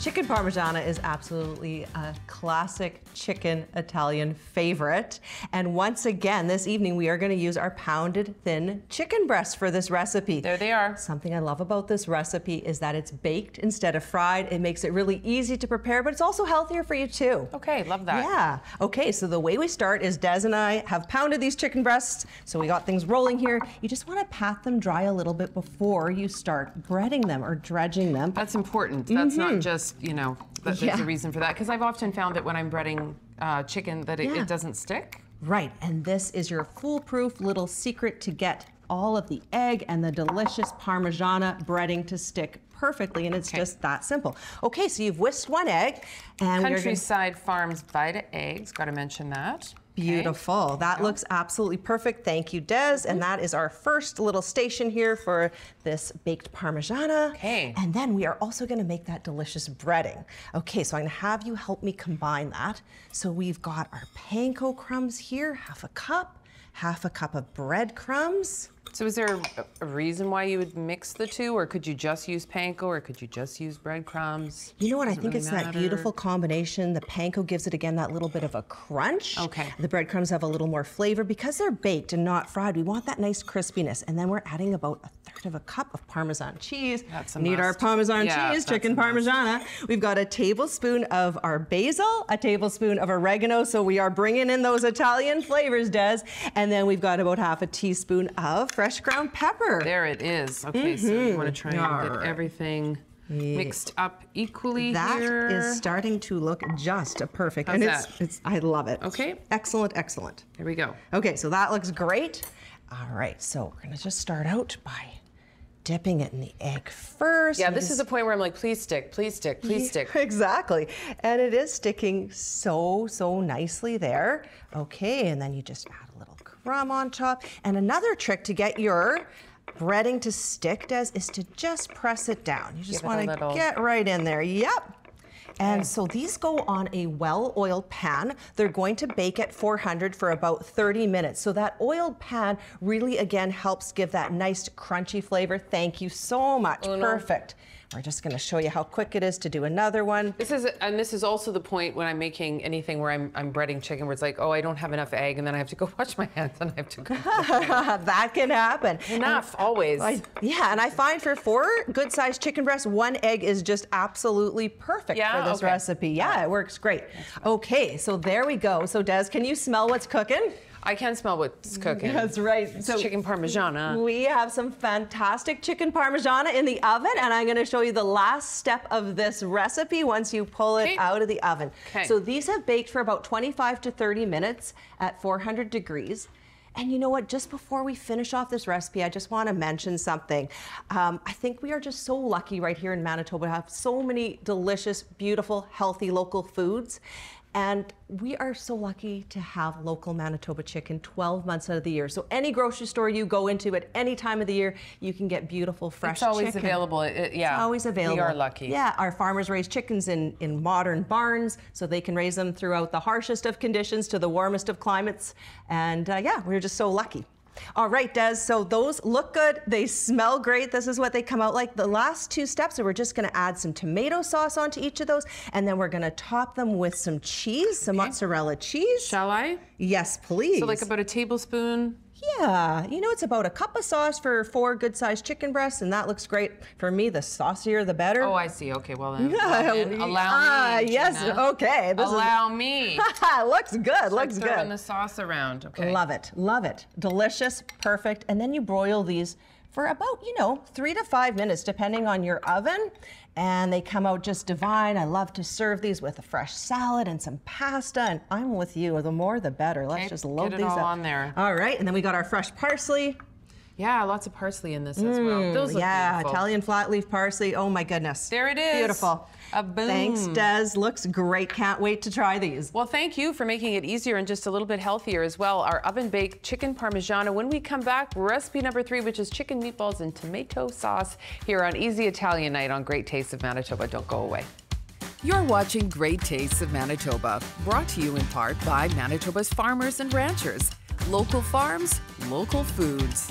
Chicken Parmigiana is absolutely a classic chicken Italian favorite. And once again, this evening, we are going to use our pounded thin chicken breasts for this recipe. There they are. Something I love about this recipe is that it's baked instead of fried. It makes it really easy to prepare, but it's also healthier for you too. Okay, love that. Yeah. Okay, so the way we start is Des and I have pounded these chicken breasts, so we got things rolling here. You just want to pat them dry a little bit before you start breading them or dredging them. That's important. That's not just, you know, there's a reason for that. Because I've often found that when I'm breading chicken that it doesn't stick. Right, and this is your foolproof little secret to get all of the egg and the delicious Parmigiana breading to stick perfectly, and it's just that simple. Okay, so you've whisked one egg, and Countryside Farms Vita Eggs, got to mention that. Beautiful. Okay. That looks absolutely perfect. Thank you, Des. And that is our first little station here for this baked Parmigiana. Okay. And then we are also going to make that delicious breading. Okay, so I'm going to have you help me combine that. So we've got our panko crumbs here, half a cup of breadcrumbs. So is there a reason why you would mix the two, or could you just use panko, or could you just use breadcrumbs? You know what, I think it's that beautiful combination. The panko gives it, again, that little bit of a crunch. Okay. The breadcrumbs have a little more flavor. Because they're baked and not fried, we want that nice crispiness. And then we're adding about a third of a cup of Parmesan cheese. That's a Need our Parmesan cheese, chicken Parmigiana. We've got a tablespoon of our basil, a tablespoon of oregano, so we are bringing in those Italian flavors, Des. And then we've got about half a teaspoon of fresh ground pepper. There it is. Okay, so you want to try and get everything mixed up equally here. That is starting to look just perfect. How's and that? I love it. Okay. Excellent, excellent. Here we go. Okay, so that looks great. All right, so we're gonna just start out by dipping it in the egg first. Yeah, this is the point where I'm like, please stick, please stick, please stick. Exactly, and it is sticking so nicely there. Okay, and then you just add a little crumb on top. And another trick to get your breading to stick, Des, is to just press it down. You just want to get right in there. Yep. And so these go on a well-oiled pan. They're going to bake at 400 for about 30 minutes. So that oiled pan really, again, helps give that nice crunchy flavor. Thank you so much. Perfect. We're just going to show you how quick it is to do another one. This is also the point when I'm making anything where I'm breading chicken where it's like, oh, I don't have enough egg, and then I have to go wash my hands and I have to go. That can happen. Enough, always. Yeah, and I find for 4 good-sized chicken breasts, 1 egg is just absolutely perfect for this recipe. Yeah, it works great. Okay, so there we go. So Des, can you smell what's cooking? I can smell what's cooking. That's right. It's chicken Parmigiana. We have some fantastic chicken Parmigiana in the oven, and I'm going to show you the last step of this recipe once you pull it out of the oven. So these have baked for about 25 to 30 minutes at 400 degrees. And you know what, just before we finish off this recipe, I just want to mention something. I think we are just so lucky right here in Manitoba to have so many delicious, beautiful, healthy local foods. And we are so lucky to have local Manitoba chicken 12 months out of the year. So any grocery store you go into at any time of the year, you can get beautiful, fresh chicken. It's always available. It's always available. We are lucky. Yeah, our farmers raise chickens in modern barns, so they can raise them throughout the harshest of conditions to the warmest of climates. And yeah, we're just so lucky. All right, Des, so those look good. They smell great. This is what they come out like. The last 2 steps are we're just going to add some tomato sauce onto each of those, and then we're going to top them with some cheese, some mozzarella cheese. Shall I? Yes, please. So like about a tablespoon? Yeah, you know, it's about a cup of sauce for 4 good-sized chicken breasts, and that looks great. For me, the saucier, the better. Oh, I see. Okay, well then, allow me. Yes, okay. Allow me. Looks good, looks good. Throwing the sauce around, okay. Love it, love it. Delicious, perfect. And then you broil these for about, 3 to 5 minutes, depending on your oven. And they come out just divine. I love to serve these with a fresh salad and some pasta. And I'm with you. The more, the better. Let's just load these up. Get it all on there. All right. And then we got our fresh parsley. Yeah, lots of parsley in this as well. Those look beautiful. Italian flat leaf parsley. Oh my goodness. There it is. Beautiful. A boom. Thanks, Des. Looks great. Can't wait to try these. Well, thank you for making it easier and just a little bit healthier as well. Our oven-baked chicken Parmigiana. When we come back, recipe number 3, which is chicken meatballs and tomato sauce here on Easy Italian Night on Great Tastes of Manitoba. Don't go away. You're watching Great Tastes of Manitoba, brought to you in part by Manitoba's farmers and ranchers. Local farms, local foods.